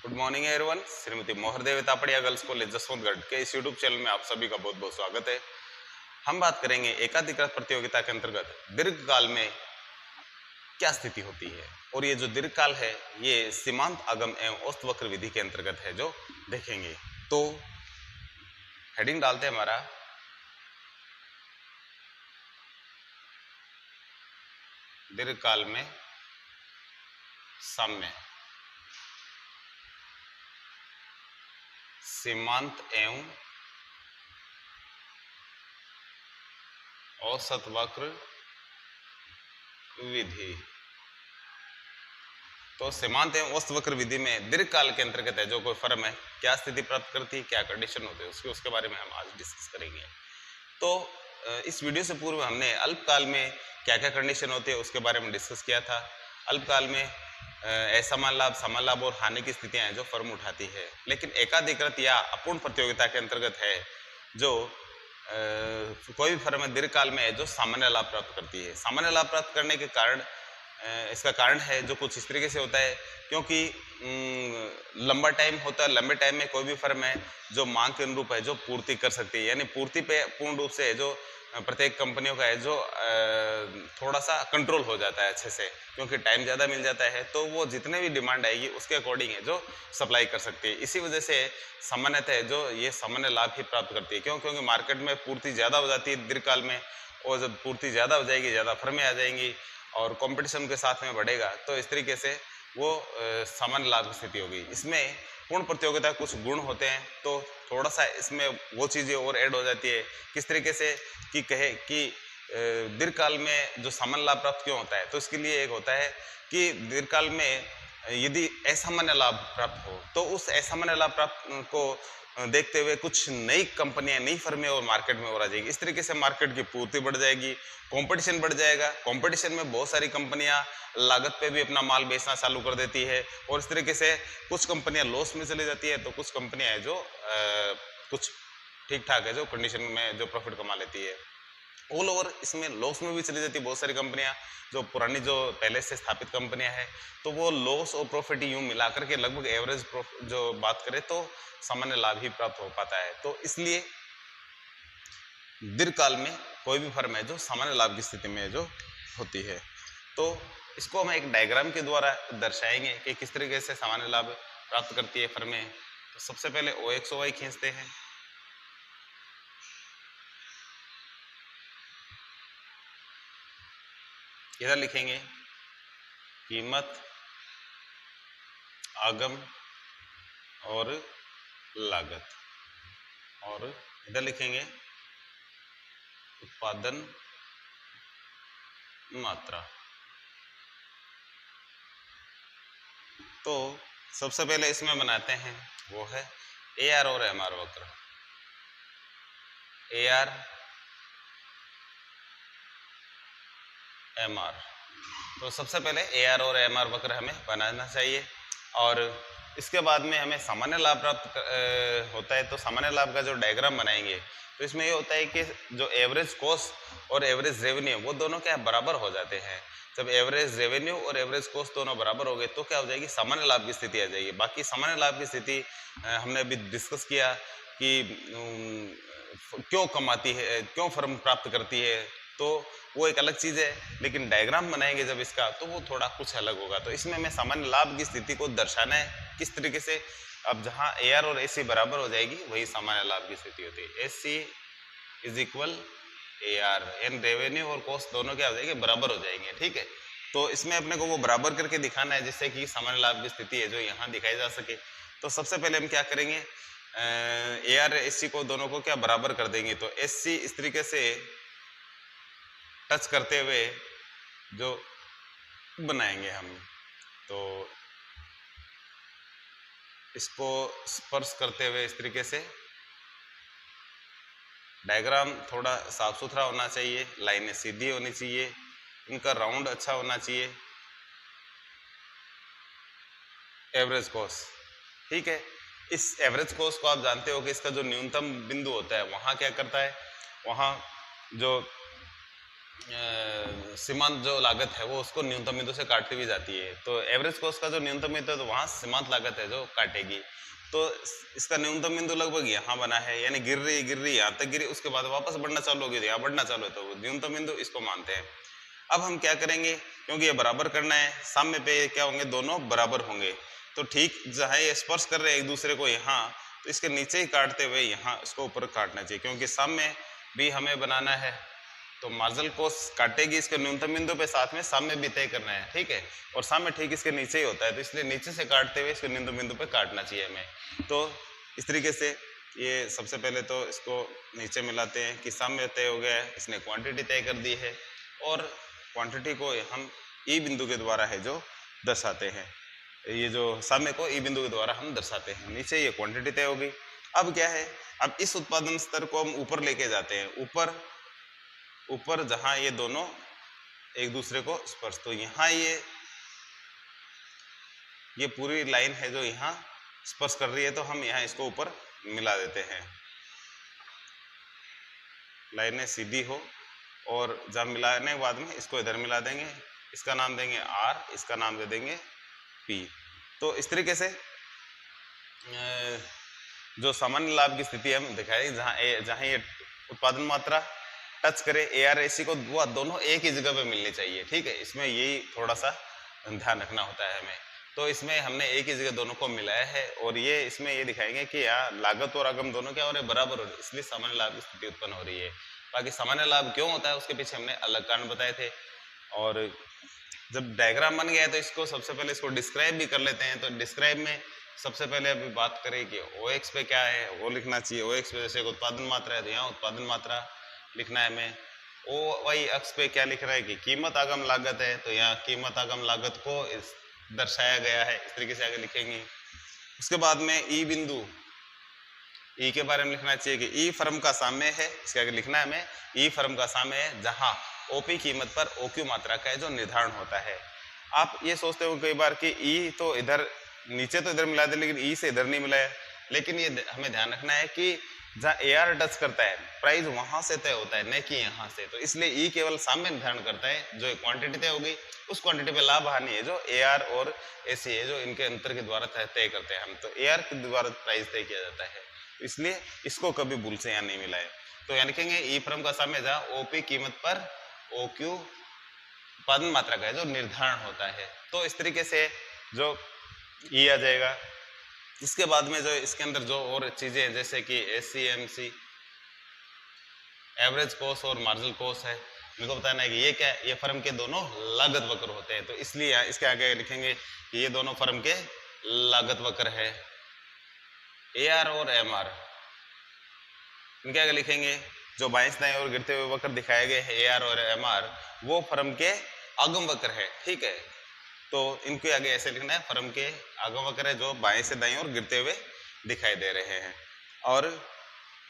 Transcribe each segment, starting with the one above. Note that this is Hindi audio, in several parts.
Good morning everyone. Shrimati Mohardev Tapadia girls college Jaswantgarh के इस यूट्यूब चैनल में आप सभी का बहुत बहुत स्वागत है। हम बात करेंगे एकाधिकृत प्रतियोगिता के अंतर्गत दीर्घकाल में क्या स्थिति होती है, और ये जो दीर्घकाल है ये सीमांत आगम एवं औसत वक्र विधि के अंतर्गत है जो देखेंगे। तो हेडिंग डालते हैं हमारा दीर्घकाल में साम्य सीमांत एवं औसत वक्र विधि। तो सीमांत एवं औसत वक्र विधि में दीर्घकाल के अंतर्गत है जो कोई फर्म है क्या स्थिति प्राप्त करती है, क्या कंडीशन होते हैं उसके बारे में हम आज डिस्कस करेंगे। तो इस वीडियो से पूर्व हमने अल्पकाल में क्या क्या कंडीशन होते हैं उसके बारे में डिस्कस किया था। अल्पकाल में असमान लाभ, समान लाभ और हानि की स्थितियां हैं जो फर्म उठाती है, लेकिन एकाधिकृत या अपूर्ण प्रतियोगिता के अंतर्गत है जो कोई भी फर्म दीर्घकाल में है जो सामान्य लाभ प्राप्त करती है। सामान्य लाभ प्राप्त करने के कारण इसका कारण है जो कुछ इस तरीके से होता है, क्योंकि लंबा टाइम होता है, लंबे टाइम में कोई भी फर्म है जो मांग के अनुरूप है जो पूर्ति कर सकती है, यानी पूर्ति पे पूर्ण रूप से जो प्रत्येक कंपनियों का है जो थोड़ा सा कंट्रोल हो जाता है अच्छे से, क्योंकि टाइम ज़्यादा मिल जाता है तो वो जितने भी डिमांड आएगी उसके अकॉर्डिंग है जो सप्लाई कर सकती है। इसी वजह से सामान्यतः जो ये सामान्य लाभ ही प्राप्त करती है। क्यों? क्योंकि मार्केट में पूर्ति ज़्यादा हो जाती है दीर्घकाल में, और जब पूर्ति ज़्यादा हो जाएगी ज़्यादा फर्में आ जाएंगी और कंपटीशन के साथ में बढ़ेगा, तो इस तरीके से वो सामान्य लाभ की स्थिति होगी। इसमें पूर्ण प्रतियोगिता कुछ गुण होते हैं, तो थोड़ा सा इसमें वो चीज़ें और ऐड हो जाती है। किस तरीके से कि कहे कि दीर्घकाल में जो सामान्य लाभ प्राप्त क्यों होता है, तो इसके लिए एक होता है कि दीर्घकाल में यदि असामान्य लाभ प्राप्त हो तो उस असामान्य लाभ प्राप्त को देखते हुए कुछ नई कंपनियां, नई फर्में और मार्केट में और आ जाएगी। इस तरीके से मार्केट की पूर्ति बढ़ जाएगी, कंपटीशन बढ़ जाएगा। कंपटीशन में बहुत सारी कंपनियां लागत पे भी अपना माल बेचना चालू कर देती है, और इस तरीके से कुछ कंपनियां लॉस में चली जाती है, तो कुछ कंपनियां हैं जो कुछ ठीक ठाक है जो कंडीशन में जो प्रॉफिट कमा लेती है। ऑल ओवर इसमें लॉस में भी चली जाती है बहुत सारी कंपनियां, जो पुरानी जो पहले से स्थापित कंपनियां हैं, तो वो लॉस और प्रॉफिट यूं मिलाकर के लगभग एवरेज जो बात करें तो सामान्य लाभ ही प्राप्त हो पाता है। तो इसलिए दीर्घकाल में कोई भी फर्म है जो सामान्य लाभ की स्थिति में जो होती है, तो इसको हम एक डायग्राम के द्वारा दर्शाएंगे कि किस तरीके से सामान्य लाभ प्राप्त करती है फर्में। तो सबसे पहले OXOY खींचते हैं। इधर लिखेंगे कीमत, आगम और लागत, और इधर लिखेंगे उत्पादन मात्रा। तो सबसे पहले इसमें बनाते हैं वो है AR और MR वक्र। AR MR, तो सबसे पहले AR और MR वक्र हमें बनाना चाहिए, और इसके बाद में हमें सामान्य लाभ प्राप्त होता है। तो सामान्य लाभ का जो डायग्राम बनाएंगे तो इसमें ये होता है कि जो एवरेज कॉस्ट और एवरेज रेवेन्यू वो दोनों क्या बराबर हो जाते हैं। जब एवरेज रेवेन्यू और एवरेज कॉस्ट दोनों बराबर हो गए तो क्या हो जाएगी, सामान्य लाभ की स्थिति आ जाएगी। बाकी सामान्य लाभ की स्थिति हमने अभी डिस्कस किया कि क्यों कमाती है, क्यों फर्म प्राप्त करती है, तो वो एक अलग चीज़ है, लेकिन डायग्राम बनाएंगे जब इसका तो वो थोड़ा कुछ अलग होगा। तो इसमें हमें सामान्य लाभ की स्थिति को दर्शाना है किस तरीके से। अब जहाँ AR और AC बराबर हो जाएगी वही सामान्य लाभ की स्थिति होती है। AC is equal AR, and revenue और कॉस्ट दोनों क्या हो जाएंगे, बराबर हो जाएंगे। ठीक है, तो इसमें अपने को वो बराबर करके दिखाना है जिससे कि सामान्य लाभ की स्थिति है जो यहाँ दिखाई जा सके। तो सबसे पहले हम क्या करेंगे, AR AC को दोनों को क्या बराबर कर देंगे। तो SC इस तरीके से टच करते हुए जो बनाएंगे हम, तो इसको स्पर्श करते हुए इस तरीके से डायग्राम थोड़ा साफ सुथरा होना चाहिए, लाइनें सीधी होनी चाहिए, इनका राउंड अच्छा होना चाहिए। एवरेज कॉस्ट, ठीक है, इस एवरेज कॉस्ट को आप जानते हो कि इसका जो न्यूनतम बिंदु होता है वहाँ क्या करता है, वहाँ जो सीमांत जो लागत है वो उसको न्यूनतम बिंदु से काटती भी जाती है। तो एवरेज कॉस्ट का जो न्यूनतम बिंदु है तो वहाँ सीमांत लागत है जो काटेगी। तो इसका न्यूनतम बिंदु लगभग यहाँ बना है, यानी गिर रही यहाँ तक गिरी, उसके बाद वापस बढ़ना चालू होगी, यहाँ बढ़ना चालू है, तो न्यूनतम बिंदु इसको मानते हैं। अब हम क्या करेंगे, क्योंकि ये बराबर करना है, साम्य पे क्या होंगे, दोनों बराबर होंगे। तो ठीक जहाँ ये स्पर्श कर रहे हैं एक दूसरे को यहाँ, तो इसके नीचे ही काटते हुए यहाँ इसको ऊपर काटना चाहिए, क्योंकि साम्य भी हमें बनाना है। तो मार्जिनल कॉस्ट काटेगी इसके न्यूनतम बिंदु पे, साथ में साम्य भी तय करना है, ठीक है। और साम्य ठीक इसके नीचे ही होता है, तो इसलिए नीचे से काटते हुए इसके न्यूनतम बिंदु पे काटना चाहिए हमें। तो इस तरीके से ये सबसे पहले तो इसको नीचे मिलाते हैं कि साम्य तय हो गया है, इसने क्वांटिटी तय कर दी है, और क्वांटिटी को हम ई बिंदु के द्वारा है जो दर्शाते हैं, ये जो साम्य को ई बिंदु के द्वारा हम दर्शाते हैं। नीचे ये क्वांटिटी तय हो गई। अब क्या है, अब इस उत्पादन स्तर को हम ऊपर लेके जाते हैं, ऊपर जहां ये दोनों एक दूसरे को स्पर्श, तो यहाँ ये पूरी लाइन है जो यहाँ स्पर्श कर रही है, तो हम यहाँ इसको ऊपर मिला देते हैं, लाइनें सीधी हो, और जब मिलाने के बाद में इसको इधर मिला देंगे, इसका नाम देंगे R, इसका नाम दे देंगे P। तो इस तरीके से जो सामान्य लाभ की स्थिति हम दिखाई, जहाँ ये उत्पादन मात्रा टच करे AR/AC को, वो दोनों एक ही जगह पे मिलनी चाहिए, ठीक है। इसमें यही थोड़ा सा ध्यान रखना होता है हमें। तो इसमें हमने एक ही जगह दोनों को मिलाया है, और ये इसमें ये दिखाएंगे कि यहाँ लागत और आगम दोनों क्या हो रहे हैं, बराबर हो रहे हैं, इसलिए सामान्य लाभ की स्थिति उत्पन्न हो रही है। बाकी सामान्य लाभ क्यों होता है उसके पीछे हमने अलग कारण बताए थे। और जब डायग्राम बन गया है तो इसको सबसे पहले इसको डिस्क्राइब भी कर लेते हैं। तो डिस्क्राइब में सबसे पहले अभी बात करें कि OX पे क्या है, वो लिखना चाहिए। OX पे जैसे उत्पादन मात्रा है, तो यहाँ उत्पादन मात्रा लिखना है हमें। OY अक्ष पे क्या लिख रहा है कि कीमत आगम लागत है, तो यहाँ कीमत आगम लागत को दर्शाया गया है, इस तरीके से आगे लिखेंगे। उसके बाद में ई बिंदु, ई के बारे में लिखना चाहिए कि ई फर्म का साम्य है, इसके आगे लिखना है हमें ई फर्म का साम्य है, जहां OP कीमत पर OQ मात्रा का है जो निर्धारण होता है। आप ये सोचते हो कई बार कि ई तो इधर नीचे तो इधर मिला दे, लेकिन ई से इधर नहीं मिलाया, लेकिन ये हमें ध्यान रखना है कि जहाँ AR टच करता है, प्राइस वहां से तय होता है, न कि यहाँ से। तो इसलिए ई केवल साम्य निर्धारण करता है, जो क्वांटिटी तय होगी उस क्वांटिटी पे लाभ हानि है जो AR और AC है, जो इनके अंतर के द्वारा तय करते हैं हम। तो AR के द्वारा प्राइस तय किया जाता है, इसलिए इसको कभी भूल से यहाँ नहीं मिलाए। तो यहाँ लिखेंगे ई फर्म का साम्य जहाँ OP कीमत पर OQ उत्पादन मात्रा का है जो निर्धारण होता है। तो इस तरीके से जो ई आ जाएगा। इसके बाद में जो इसके अंदर जो और चीजें हैं, जैसे कि SCMC, एवरेज कॉस्ट और मार्जिनल कॉस्ट है, इनको बताना है कि ये क्या है, ये फर्म के दोनों लागत वक्र होते हैं। तो इसलिए इसके आगे लिखेंगे कि ये दोनों फर्म के लागत वक्र है। AR और MR, इनके आगे लिखेंगे जो बाएं दाएं और गिरते हुए वक्र दिखाए गए हैं AR और MR, वो फर्म के आगम वक्र है, ठीक है। तो इनके आगे ऐसे लिखना है, फर्म के आगम वक्र है जो बाएं से दाएं और गिरते हुए दिखाई दे रहे हैं। और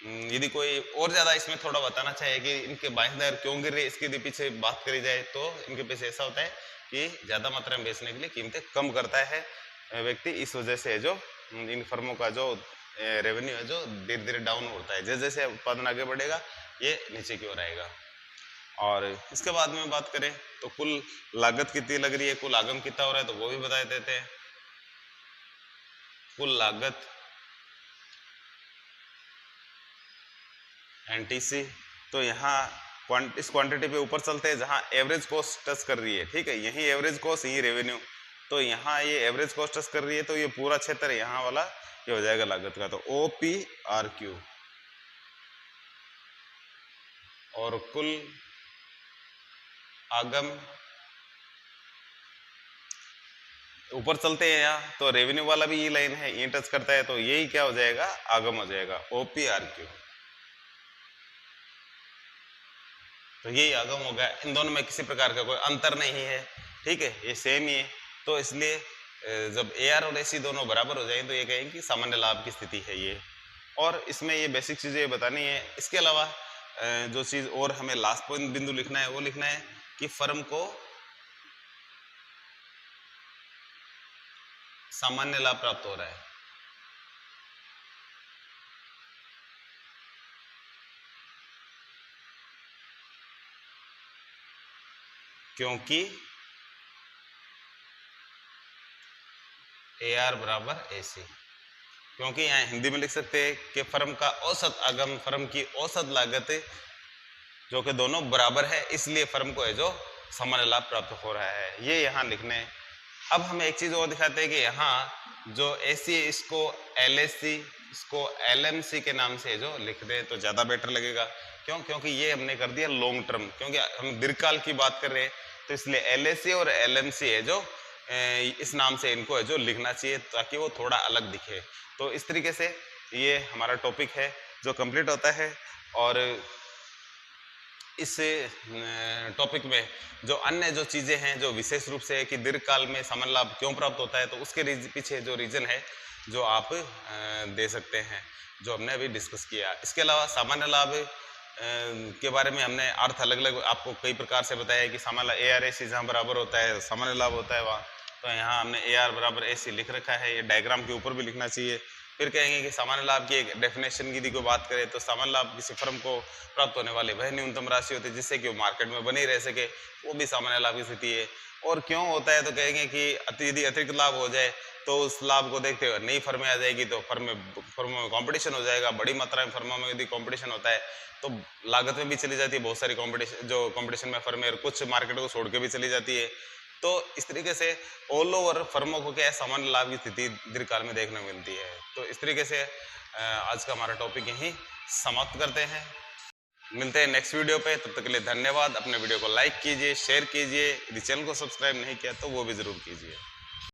यदि कोई और ज्यादा इसमें थोड़ा बताना चाहे कि इनके बाएं से दाएं क्यों गिर रहे हैं, इसके पीछे बात करी जाए तो इनके पीछे ऐसा होता है कि ज्यादा मात्रा में बेचने के लिए कीमतें कम करता है व्यक्ति, इस वजह से जो इन फर्मों का जो रेवेन्यू है जो धीरे धीरे डाउन होता है, जैसे जैसे उत्पादन आगे बढ़ेगा ये नीचे की ओर आएगा। और इसके बाद में बात करें तो कुल लागत कितनी लग रही है, कुल आगम कितना हो रहा है, तो वो भी बता देते हैं। कुल लागत NTC, तो यहाँ इस क्वांटिटी पे ऊपर चलते हैं जहाँ एवरेज कॉस्ट टच कर रही है, ठीक है। यही एवरेज कॉस्ट, यही रेवेन्यू, तो यहाँ ये एवरेज कॉस्ट टच कर रही है, तो ये पूरा क्षेत्र यहाँ वाला ये हो जाएगा लागत का। तो OPRQ, और कुल आगम ऊपर चलते हैं यहाँ, तो रेवेन्यू वाला भी ये लाइन है, ये टच करता है, तो यही क्या हो जाएगा, आगम हो जाएगा OPRQ। तो यही आगम हो गया, इन दोनों में किसी प्रकार का कोई अंतर नहीं है, ठीक है, ये सेम ही है। तो इसलिए जब AR और AC दोनों बराबर हो जाए तो ये कहेंगे कि सामान्य लाभ की स्थिति है ये। और इसमें ये बेसिक चीजें बतानी है। इसके अलावा जो चीज और हमें लास्ट पॉइंट बिंदु लिखना है, वो लिखना है कि फर्म को सामान्य लाभ प्राप्त हो रहा है। क्योंकि AR बराबर AC। क्योंकि यहाँ हिंदी में लिख सकते हैं कि फर्म का औसत आगम, फर्म की औसत लागत जो कि दोनों बराबर है, इसलिए फर्म को है जो सामान्य लाभ प्राप्त हो रहा है, ये यहाँ लिखने। अब हम एक चीज और दिखाते हैं कि यहाँ जो AC है इसको LSC, इसको LMC के नाम से जो लिख दें तो ज्यादा बेटर लगेगा। क्यों? क्योंकि ये हमने कर दिया लॉन्ग टर्म, क्योंकि हम दीर्घकाल की बात कर रहे हैं, तो इसलिए LSC और LMC है जो इस नाम से इनको है जो लिखना चाहिए, ताकि वो थोड़ा अलग दिखे। तो इस तरीके से ये हमारा टॉपिक है जो कंप्लीट होता है। और इस टॉपिक में जो अन्य जो चीज़ें हैं, जो विशेष रूप से है कि दीर्घकाल में सामान्य लाभ क्यों प्राप्त होता है, तो उसके पीछे जो रीजन है जो आप दे सकते हैं, जो हमने अभी डिस्कस किया। इसके अलावा सामान्य लाभ के बारे में हमने अर्थ अलग अलग आपको कई प्रकार से बताया कि सामान्य ARAC जहाँ बराबर होता है सामान्य लाभ होता है वहाँ, तो यहाँ हमने AR बराबर AC लिख रखा है, ये डायग्राम के ऊपर भी लिखना चाहिए। फिर कहेंगे कि सामान्य लाभ की एक डेफिनेशन की यदि को बात करें तो सामान्य लाभ किसी फर्म को प्राप्त होने वाली वह न्यूनतम राशि होती है जिससे कि वो मार्केट में बनी रह सके, वो भी सामान्य लाभ की स्थिति है। और क्यों होता है तो कहेंगे कि यदि अतिरिक्त लाभ हो जाए तो उस लाभ को देखते हुए नई फर्में आ जाएगी, तो फर्मों में कंपटीशन हो जाएगा, बड़ी मात्रा में फर्मों में यदि कंपटीशन होता है तो लागत में भी चली जाती है बहुत सारी कंपटीशन में फर्में, और कुछ मार्केट को छोड़ के भी चली जाती है। तो इस तरीके से ऑल ओवर फर्मों को क्या है सामान्य लाभ की स्थिति दीर्घकाल में देखने को मिलती है। तो इस तरीके से आज का हमारा टॉपिक यहीं समाप्त करते हैं। मिलते हैं नेक्स्ट वीडियो पे, तब तक के लिए धन्यवाद। अपने वीडियो को लाइक कीजिए, शेयर कीजिए, यदि चैनल को सब्सक्राइब नहीं किया तो वो भी जरूर कीजिए।